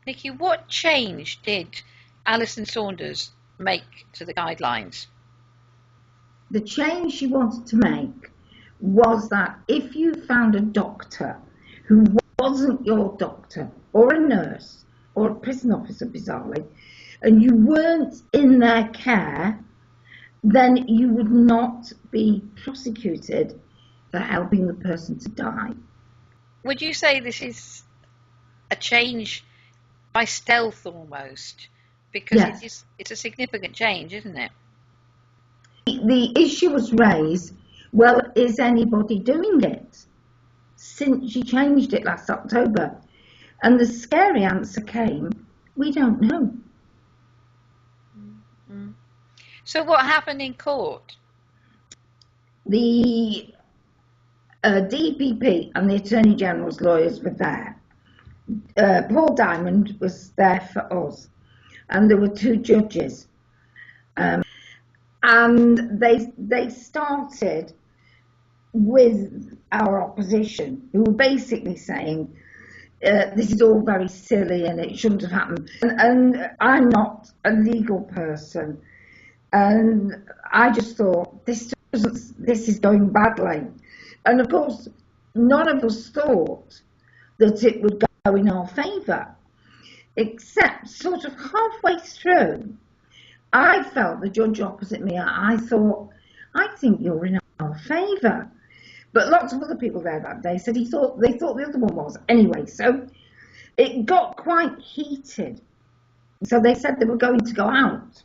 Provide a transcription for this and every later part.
Nikki, what change did Alison Saunders make to the guidelines? The change she wanted to make was that if you found a doctor who wasn't your doctor, or a nurse, or a prison officer, bizarrely, and you weren't in their care, then you would not be prosecuted for helping the person to die. Would you say this is a change by stealth almost? Because Yes. it's a significant change, isn't it? The issue was raised, well, is anybody doing it? Since she changed it last October. And the scary answer came, we don't know. Mm-hmm. So what happened in court? The DPP and the Attorney General's lawyers were there. Paul Diamond was there for us, and there were two judges. And they started with our opposition, who were basically saying, this is all very silly and it shouldn't have happened. And I'm not a legal person, and I just thought this is going badly. And of course, none of us thought that it would go in our favour, except sort of halfway through, I felt the judge opposite me. I thought, I think you're in our favour. But lots of other people there that day said they thought the other one was. Anyway, so it got quite heated. So they said they were going to go out.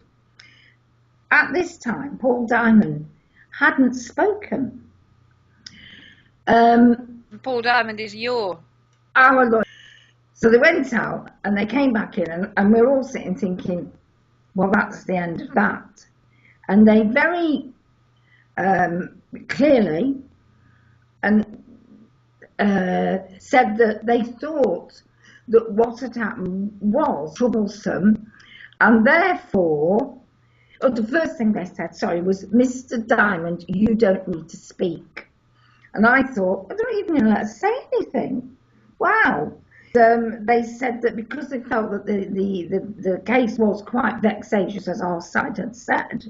At this time, Paul Diamond hadn't spoken. Paul Diamond is our lawyer. So they went out and they came back in, and we're all sitting thinking, well, that's the end of that. And they very clearly said that they thought that what had happened was troublesome, and therefore, the first thing they said, was, Mr. Diamond, you don't need to speak. And I thought, they're not even going to let us say anything. Wow. They said that because they felt that the case was quite vexatious, as our side had said,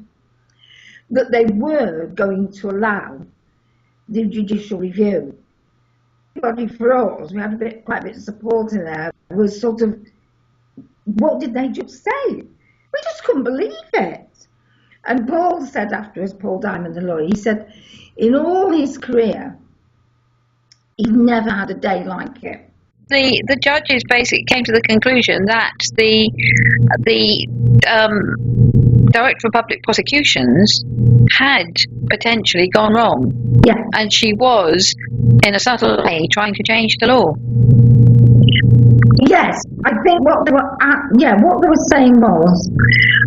that they were going to allow the judicial review. Everybody for us, we had quite a bit of support in there, was sort of, what did they just say? We just couldn't believe it. And Paul said afterwards, Paul Diamond, the lawyer, he said, in all his career, he never had a day like it. The judges basically came to the conclusion that the Director of Public Prosecutions had potentially gone wrong. Yeah. And she was, in a subtle way, trying to change the law. Yes, I think what they were saying was,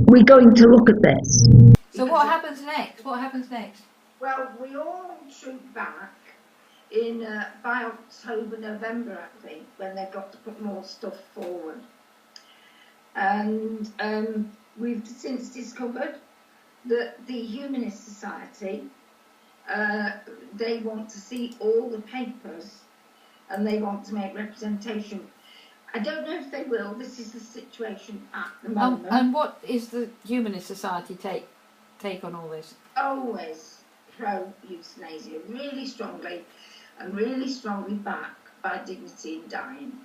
we're going to look at this. So what happens next? Well, we all trooped back in by October, November, I think, when they got to put more stuff forward. And we've since discovered that the Humanist Society, they want to see all the papers and they want to make representation. I don't know if they will. This is the situation at the moment. And what is the Humanist Society take on all this? Always pro-euthanasia, really strongly, and really strongly backed by dignity in dying.